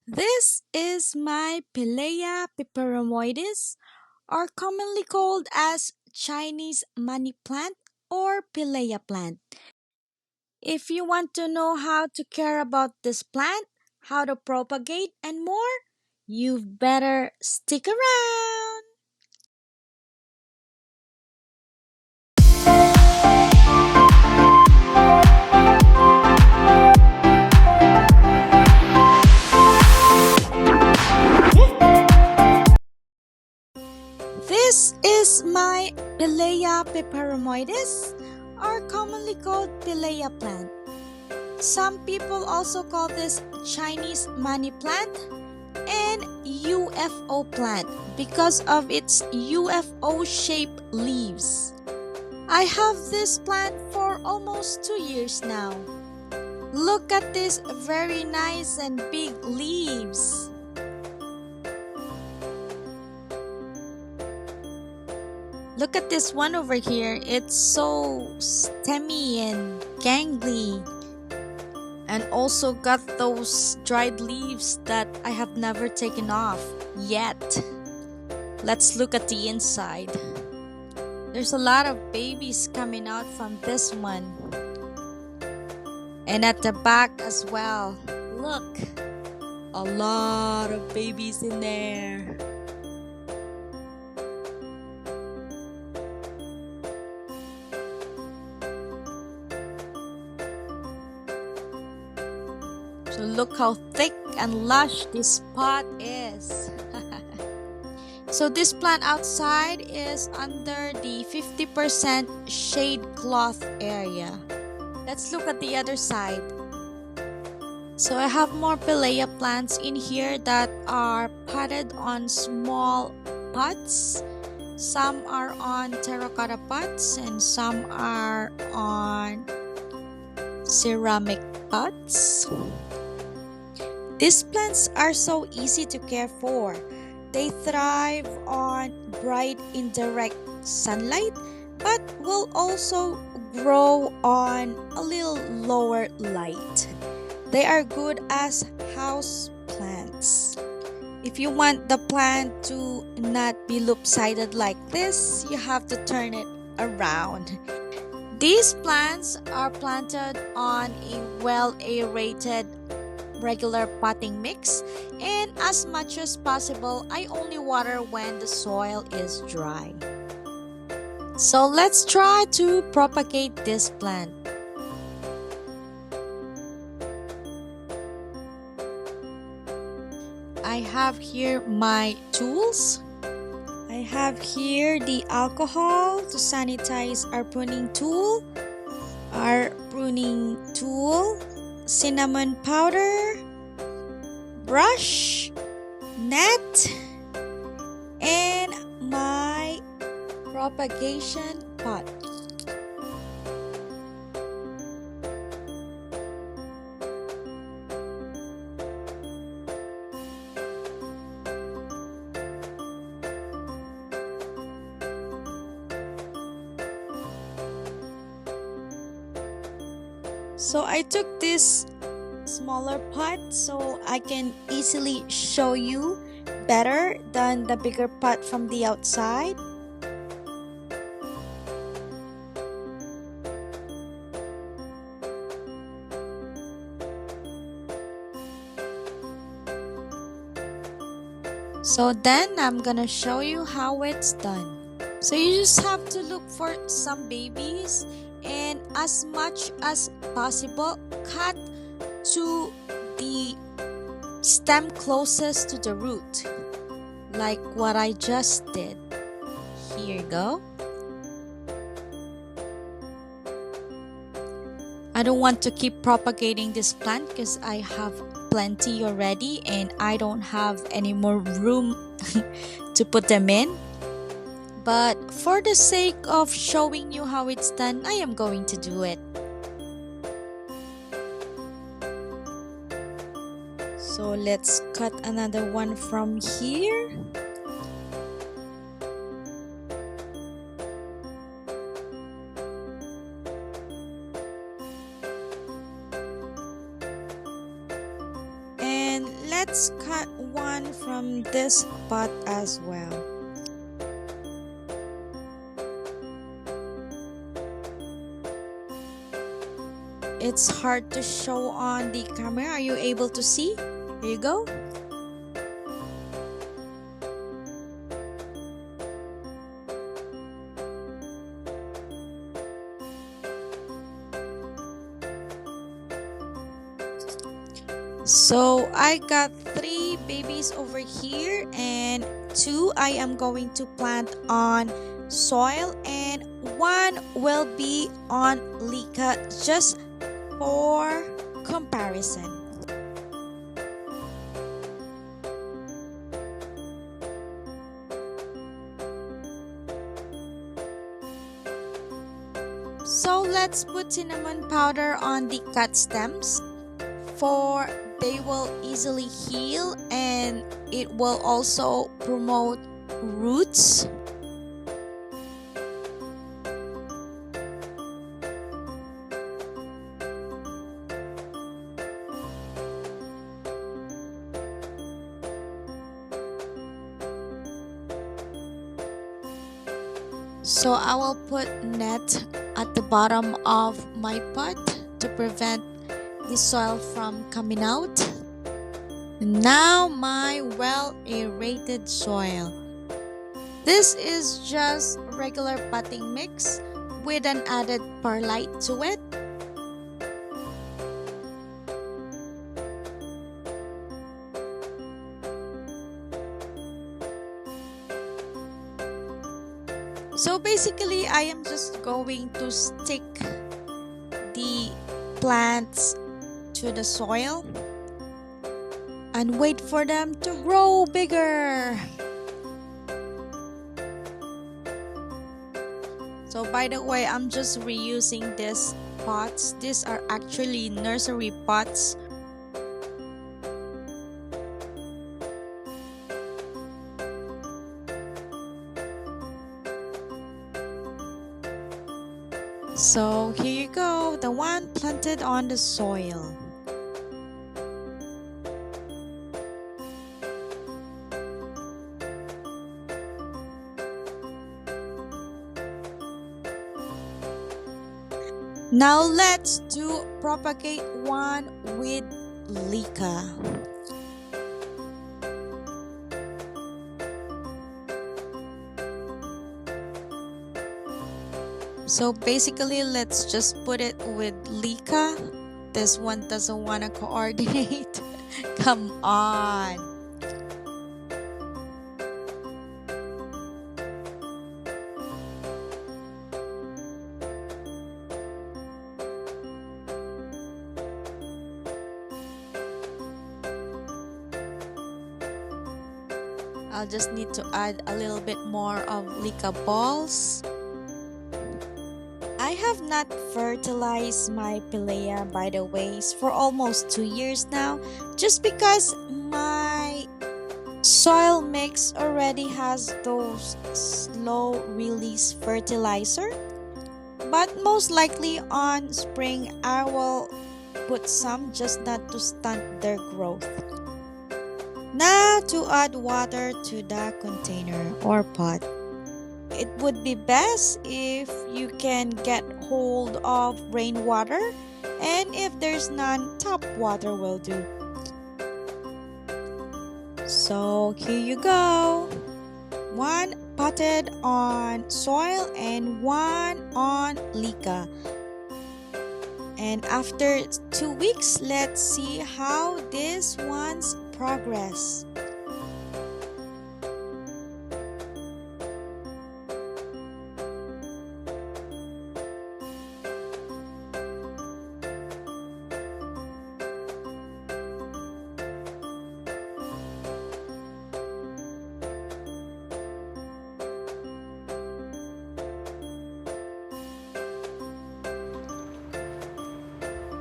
This is my Pilea peperomoides, or commonly called as Chinese money plant or Pilea plant. If you want to know how to care about this plant, how to propagate, and more, you've better stick around. This is my Pilea peperomoides, or commonly called Pilea plant. Some people also call this Chinese money plant and UFO plant because of its UFO shaped leaves. I have this plant for almost 2 years now. Look at these very nice and big leaves. Look at this one over here. It's so stemmy and gangly, and also got those dried leaves that I have never taken off yet. Let's look at the inside. There's a lot of babies coming out from this one, and at the back as well. Look, a lot of babies in there. So look how thick and lush this pot is. So this plant outside is under the 50% shade cloth area. Let's look at the other side. So I have more Pilea plants in here that are potted on small pots. Some are on terracotta pots and some are on ceramic pots. These plants are so easy to care for. They thrive on bright indirect sunlight, but will also grow on a little lower light. They are good as house plants. If you want the plant to not be loop-sided like this, you have to turn it around. These plants are planted on a well-aerated regular potting mix, and as much as possible I only water when the soil is dry. So let's try to propagate this plant. I have here my tools. I have here the alcohol to sanitize our pruning tool, cinnamon powder, brush, net, and my propagation pot. So I took this smaller pot so I can easily show you better than the bigger pot from the outside. So then I'm gonna show you how it's done. So you just have to look for some babies, and as much as possible cut to the stem closest to the root, like what I just did. Here you go. I don't want to keep propagating this plant because I have plenty already and I don't have any more room to put them in. But for the sake of showing you how it's done, I am going to do it. So let's cut another one from here. And let's let's cut one from this pot as well. It's hard to show on the camera. Are you able to see? Here you go. So I got 3 babies over here and 2 I am going to plant on soil and 1 will be on Lika just for comparison. So let's put cinnamon powder on the cut stems for they will easily heal and it will also promote roots. So I will put net at the bottom of my pot to prevent the soil from coming out. Now my well aerated soil. This is just regular potting mix with an added perlite to it. So basically I am just going to stick the plants to the soil and wait for them to grow bigger. So by the way, I'm just reusing these pots. These are actually nursery pots. So here you go, the one planted on the soil. Now let's do propagate one with Lika. So basically, let's just put it with Lika. This one doesn't want to coordinate. Come on. I'll just need to add a little bit more of Lika balls. I have not fertilized my Pilea, by the way, for almost 2 years now, just because my soil mix already has those slow release fertilizer. But most likely on spring I will put some, just not to stunt their growth. Now to add water to the container or pot. It would be best if you can get hold of rainwater, and if there's none, tap water will do. So here you go. One potted on soil and one on Lika. And after 2 weeks, let's see how this one's progress.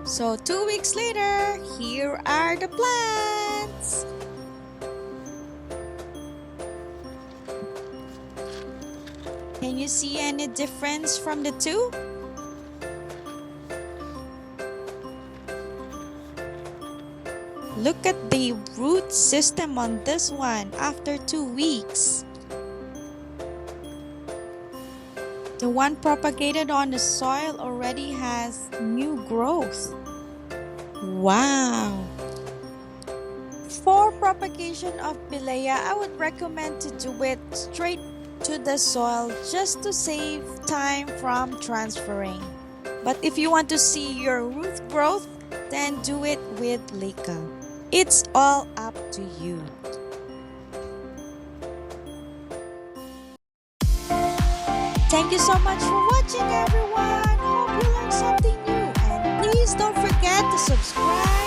So 2 weeks later, here are the plants. Can you see any difference from the two? Look at the root system on this one after 2 weeks. The one propagated on the soil already has new growth. Wow! For propagation of Pilea, I would recommend to do it straight to the soil just to save time from transferring. But if you want to see your root growth, then do it with LECA. It's all up to you. Thank you so much for watching, everyone. Hope you learned something new. And please don't forget to subscribe